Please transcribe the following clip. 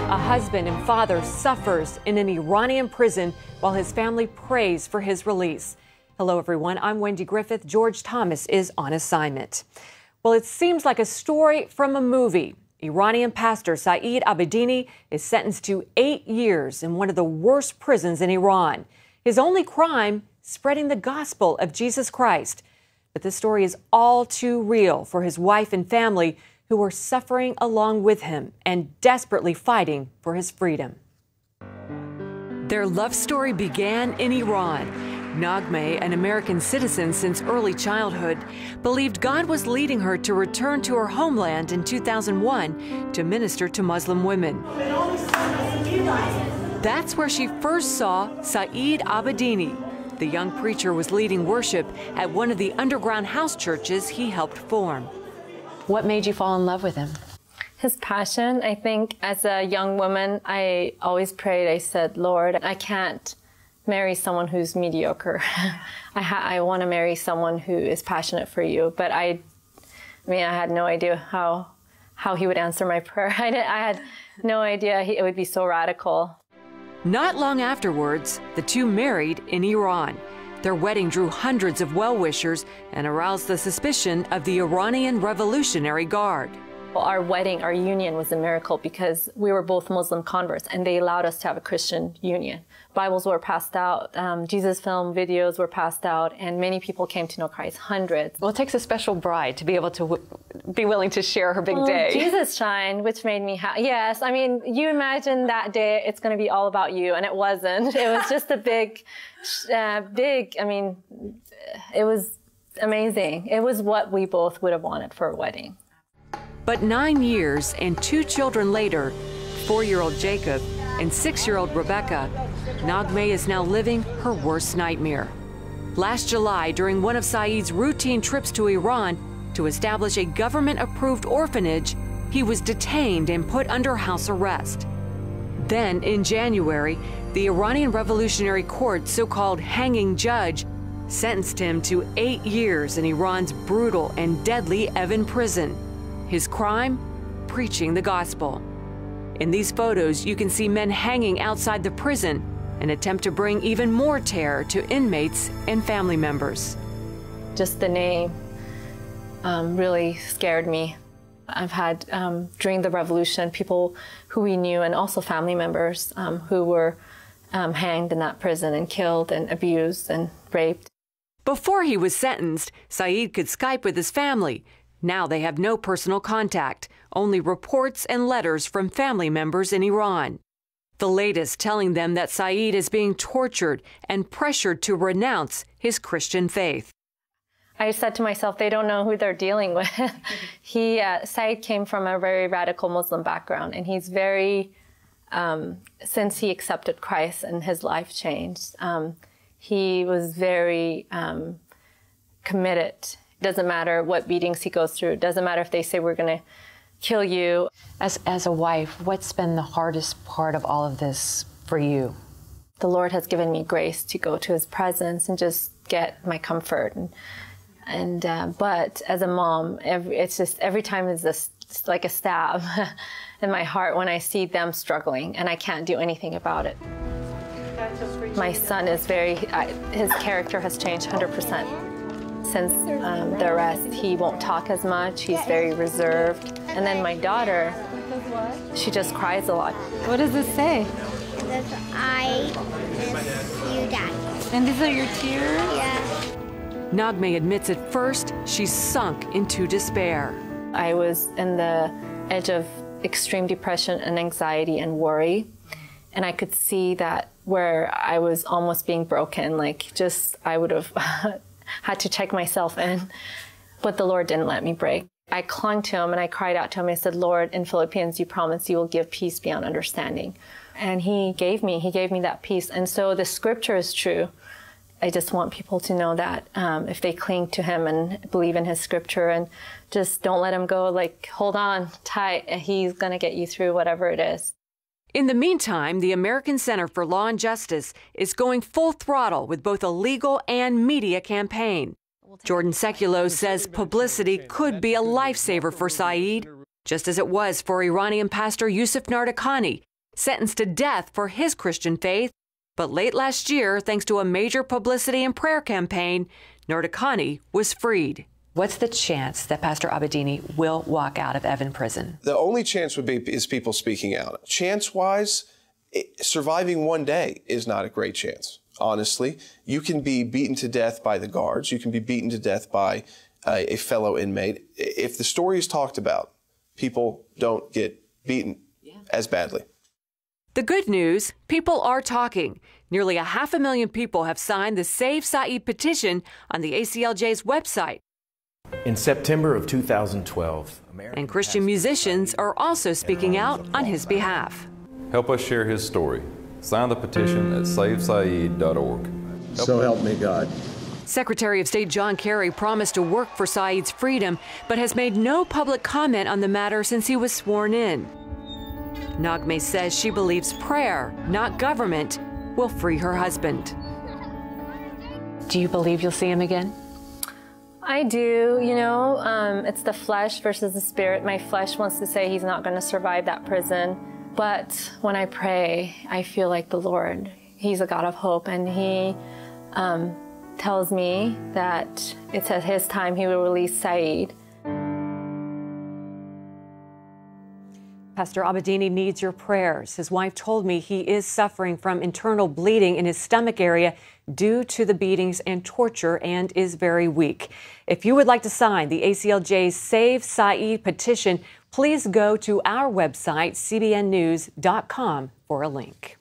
A husband and father suffers in an Iranian prison while his family prays for his release. Hello, everyone. I'm Wendy Griffith. George Thomas is on assignment. Well, it seems like a story from a movie. Iranian pastor Saeed Abedini is sentenced to 8 years in one of the worst prisons in Iran. His only crime, spreading the gospel of Jesus Christ. But this story is all too real for his wife and family, who are suffering along with him and desperately fighting for his freedom. Their love story began in Iran. Naghmeh, an American citizen since early childhood, believed God was leading her to return to her homeland in 2001 to minister to Muslim women. That's where she first saw Saeed Abedini. The young preacher was leading worship at one of the underground house churches he helped form. What made you fall in love with him? His passion. I think as a young woman, I always prayed. I said, Lord, I can't marry someone who's mediocre. I want to marry someone who is passionate for you. But I had no idea how he would answer my prayer. I had no idea it would be so radical. Not long afterwards, the two married in Iran. Their wedding drew hundreds of well-wishers and aroused the suspicion of the Iranian Revolutionary Guard. Well, our wedding, our union was a miracle because we were both Muslim converts and they allowed us to have a Christian union. Bibles were passed out, Jesus film videos were passed out, and many people came to know Christ, hundreds. Well, it takes a special bride to be able to be willing to share her big day. Jesus shined, which made me happy. Yes, I mean, you imagine that day it's going to be all about you, and it wasn't. It was just a big, I mean, it was amazing. It was what we both would have wanted for a wedding. But 9 years and 2 children later, 4-year-old Jacob and 6-year-old Rebecca, Naghmeh is now living her worst nightmare. Last July, during one of Saeed's routine trips to Iran to establish a government-approved orphanage, he was detained and put under house arrest. Then, in January, the Iranian Revolutionary Court's so-called hanging judge sentenced him to 8 years in Iran's brutal and deadly Evin prison. His crime? Preaching the gospel. In these photos, you can see men hanging outside the prison, an attempt to bring even more terror to inmates and family members. Just the name really scared me. I've had, during the revolution, people who we knew and also family members who were hanged in that prison and killed and abused and raped. Before he was sentenced, Saeed could Skype with his family. Now they have no personal contact, only reports and letters from family members in Iran. The latest telling them that Saeed is being tortured and pressured to renounce his Christian faith. I said to myself, they don't know who they're dealing with. Saeed came from a very radical Muslim background, and he's very, since he accepted Christ and his life changed, he was very committed. Doesn't matter what beatings he goes through. Doesn't matter if they say we're going to kill you. As a wife, what's been the hardest part of all of this for you? The Lord has given me grace to go to his presence and just get my comfort. But as a mom, it's just every time it's like a stab in my heart when I see them struggling and I can't do anything about it. My son is his character has changed 100%. Since the arrest, he won't talk as much. He's very reserved. And then my daughter, she just cries a lot. What does this say? I miss you, Dad. And these are your tears? Yeah. Naghmeh admits at first she's sunk into despair. I was in the edge of extreme depression and anxiety and worry. And I could see that where I was almost being broken, I would have had to check myself in, but the Lord didn't let me break. I clung to him and I cried out to him. I said, Lord, in Philippians, you promised you will give peace beyond understanding. And he gave me that peace. And so the scripture is true. I just want people to know that if they cling to him and believe in his scripture and just don't let him go, hold on tight, he's going to get you through whatever it is. In the meantime, the American Center for Law and Justice is going full throttle with both a legal and media campaign. Jordan Sekulow says publicity could be a lifesaver for Saeed, just as it was for Iranian pastor Yusuf Nardakani, sentenced to death for his Christian faith. But late last year, thanks to a major publicity and prayer campaign, Nordakani was freed. What's the chance that Pastor Abedini will walk out of Evin prison? The only chance would be is people speaking out. Chance-wise, surviving one day is not a great chance. Honestly, you can be beaten to death by the guards. You can be beaten to death by a fellow inmate. If the story is talked about, people don't get beaten as badly. The good news, people are talking. Nearly 500,000 people have signed the Save Saeed petition on the ACLJ's website. In September of 2012, And Christian musicians are also speaking out on his behalf. Help us share his story. Sign the petition at savesaeed.org. So help me God. Secretary of State John Kerry promised to work for Saeed's freedom, but has made no public comment on the matter since he was sworn in. Naghmeh says she believes prayer, not government, will free her husband. Do you believe you'll see him again? I do. You know, it's the flesh versus the spirit. My flesh wants to say he's not going to survive that prison. But when I pray, I feel like the Lord, he's a God of hope, and he tells me that it's at his time he will release Saeed. Pastor Abedini needs your prayers. His wife told me he is suffering from internal bleeding in his stomach area due to the beatings and torture and is very weak. If you would like to sign the ACLJ's Save Saeed petition, please go to our website, cbnnews.com, for a link.